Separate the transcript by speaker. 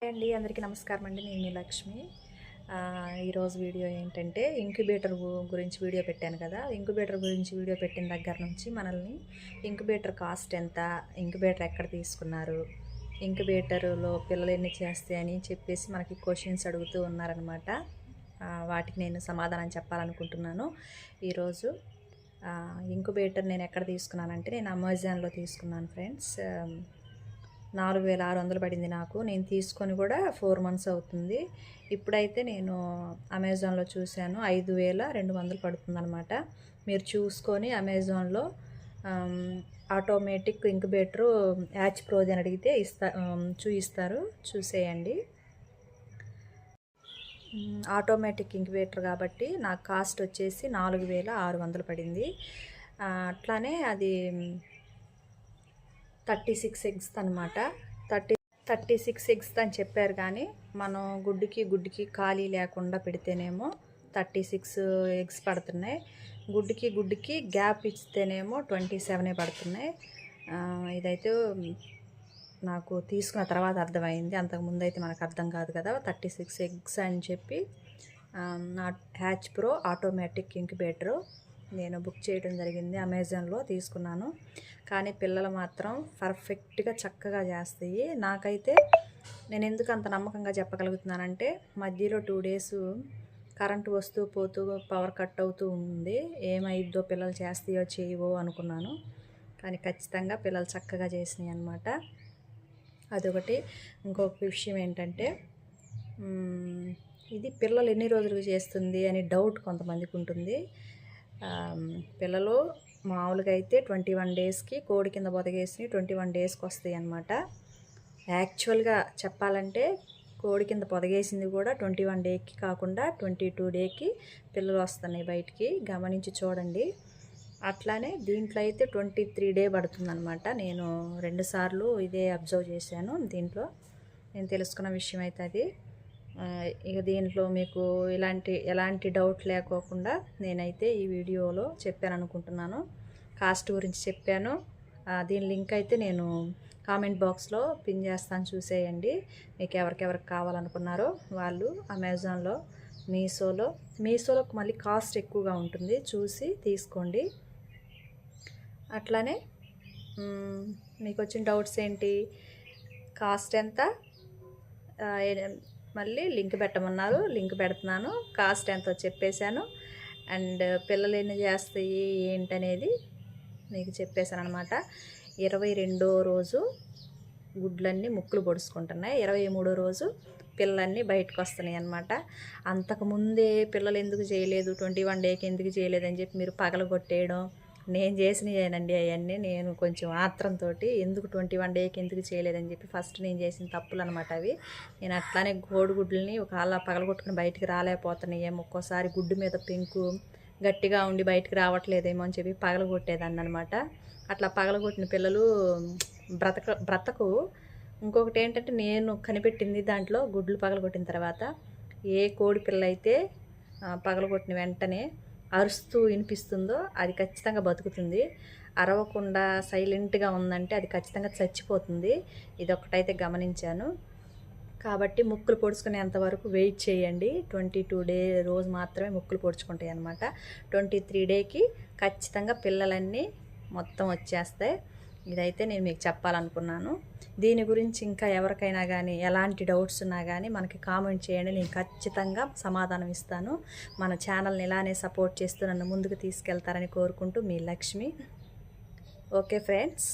Speaker 1: అండి అందరికీ నమస్కారం అండి. నేను మీ లక్ష్మి. ఈరోజు వీడియో ఏంటంటే ఇంక్యుబేటర్ గురించి వీడియో పెట్టాను కదా. ఇంక్యుబేటర్ గురించి వీడియో పెట్టిన దగ్గర నుంచి మనల్ని ఇంక్యుబేటర్ కాస్ట్ ఎంత, ఇంక్యుబేటర్ ఎక్కడ తీసుకున్నారు, ఇంక్యుబేటర్లో పిల్లలు ఎన్ని చేస్తాయని చెప్పేసి మనకి క్వశ్చన్స్ అడుగుతూ ఉన్నారనమాట. వాటికి నేను సమాధానం చెప్పాలనుకుంటున్నాను ఈరోజు. ఇంక్యుబేటర్ నేను ఎక్కడ తీసుకున్నానంటే నేను అమెజాన్లో తీసుకున్నాను ఫ్రెండ్స్. 4600 పడింది నాకు. నేను తీసుకొని కూడా 4 months అవుతుంది. ఇప్పుడైతే నేను అమెజాన్లో చూశాను 5200 పడుతుందన్నమాట. మీరు చూసుకొని అమెజాన్లో ఆటోమేటిక్ ఇంక్యుబేటరు యాచ్ ప్రోది అని అడిగితే చూపిస్తారు, చూసేయండి. ఆటోమేటిక్ ఇంక్యుబేటర్ కాబట్టి నాకు కాస్ట్ వచ్చేసి 4600 పడింది. అట్లానే అది 36 eggs అనమాట. 36 eggs అని చెప్పారు, కానీ మనం గుడ్డుకి ఖాళీ లేకుండా పెడితేనేమో 36 eggs పడుతున్నాయి. గుడ్డుకి గ్యాప్ ఇస్తేనేమో 27 పడుతున్నాయి. ఇదైతే నాకు తీసుకున్న తర్వాత అర్థమైంది. అంతకుముందు అయితే మనకు అర్థం కాదు కదా. 36 eggs అని చెప్పి హ్యాచ్ ప్రో ఆటోమేటిక్ ఇంక్యుబేటరు నేను బుక్ చేయడం జరిగింది. అమెజాన్లో తీసుకున్నాను. కానీ పిల్లలు మాత్రం పర్ఫెక్ట్గా చక్కగా చేస్తాయి. నాకైతే నేను ఎందుకు అంత నమ్మకంగా చెప్పగలుగుతున్నానంటే మధ్యలో 2 days కరెంటు వస్తూ పోతూ పవర్ కట్ అవుతూ ఉంది. ఏమైద్దో పిల్లలు చేస్తాయో చేయవో అనుకున్నాను, కానీ ఖచ్చితంగా పిల్లలు చక్కగా చేసినాయి అన్నమాట. అదొకటి. ఇంకొక విషయం ఏంటంటే ఇది పిల్లలు ఎన్ని రోజులు చేస్తుంది అని డౌట్ కొంతమందికి ఉంటుంది. పిల్లలు మామూలుగా అయితే 21 daysకి కోడి కింద బొదగేసి 21 daysకి వస్తాయి అన్నమాట. యాక్చువల్గా చెప్పాలంటే కోడి కింద పొదగేసింది కూడా 21 dayకి కాకుండా 22 dayకి పిల్లలు వస్తున్నాయి బయటికి. గమనించి చూడండి. అట్లానే దీంట్లో అయితే 23 day పడుతుందన్నమాట. నేను 2 సార్లు ఇదే అబ్జర్వ్ చేశాను. దీంట్లో నేను తెలుసుకున్న విషయం అయితే అది. ఇక దీంట్లో మీకు ఎలాంటి డౌట్ లేకోకుండా నేనైతే ఈ వీడియోలో చెప్పాను అనుకుంటున్నాను. కాస్ట్ గురించి చెప్పాను. దీని లింక్ అయితే నేను కామెంట్ బాక్స్లో పిన్ చేస్తాను, చూసేయండి. మీకు ఎవరికెవరికి కావాలనుకున్నారో వాళ్ళు అమెజాన్లో, మీషోలో మళ్ళీ కాస్ట్ ఎక్కువగా ఉంటుంది, చూసి తీసుకోండి. అట్లానే మీకు వచ్చిన డౌట్స్ ఏంటి, కాస్ట్ ఎంత, మళ్ళీ లింక్ పెట్టమన్నారు, లింక్ పెడుతున్నాను. కాస్ట్ ఎంతో చెప్పేశాను. అండ్ పిల్లలు ఎన్ని చేస్తాయి ఏంటనేది మీకు చెప్పేశాను అనమాట. 22వ రోజు గుడ్లన్నీ ముక్కులు పొడుచుకుంటున్నాయి. 23వ రోజు పిల్లలన్నీ బయటకు వస్తున్నాయి అన్నమాట. అంతకుముందే పిల్లలు ఎందుకు చేయలేదు, 21 dayకి ఎందుకు చేయలేదని చెప్పి మీరు పగలగొట్టేయడం నేను చేసినవేనండి అవన్నీ. నేను కొంచెం ఆత్రంతో ఎందుకు 21 dayకి ఎందుకు చేయలేదని చెప్పి ఫస్ట్ నేను చేసిన తప్పులు అనమాట అవి. నేను అట్లానే కోడిగుడ్లని ఒకవేళ పగలగొట్టుకుని బయటికి రాలేకపోతున్నాయేమో, ఒక్కోసారి గుడ్డు మీద పెంకు గట్టిగా ఉండి బయటికి రావట్లేదేమో అని చెప్పి పగలగొట్టేదాన్ని అనమాట. అట్లా పగలగొట్టిన పిల్లలు బ్రతకు. ఇంకొకటి ఏంటంటే నేను కనిపెట్టింది దాంట్లో గుడ్లు పగలగొట్టిన తర్వాత ఏ కోడి పిల్ల అయితే పగలగొట్టిన వెంటనే అరుస్తూ వినిపిస్తుందో అది ఖచ్చితంగా బతుకుతుంది. అరవకుండా సైలెంట్గా ఉందంటే అది ఖచ్చితంగా చచ్చిపోతుంది. ఇదొకటైతే గమనించాను. కాబట్టి ముక్కులు పొడుచుకునేంత వరకు వెయిట్ చేయండి. 22 day రోజు మాత్రమే ముక్కులు పొడుచుకుంటాయి అన్నమాట. 23 dayకి ఖచ్చితంగా పిల్లలన్నీ మొత్తం వచ్చేస్తాయి. ఇదైతే నేను మీకు చెప్పాలనుకున్నాను. దీని గురించి ఇంకా ఎవరికైనా కానీ ఎలాంటి డౌట్స్ ఉన్నా కానీ మనకి కామెంట్ చేయండి, నేను ఖచ్చితంగా సమాధానం ఇస్తాను. మన ఛానల్ని ఇలానే సపోర్ట్ చేస్తూ నన్ను ముందుకు తీసుకెళ్తారని కోరుకుంటూ మీ లక్ష్మి. Okay friends.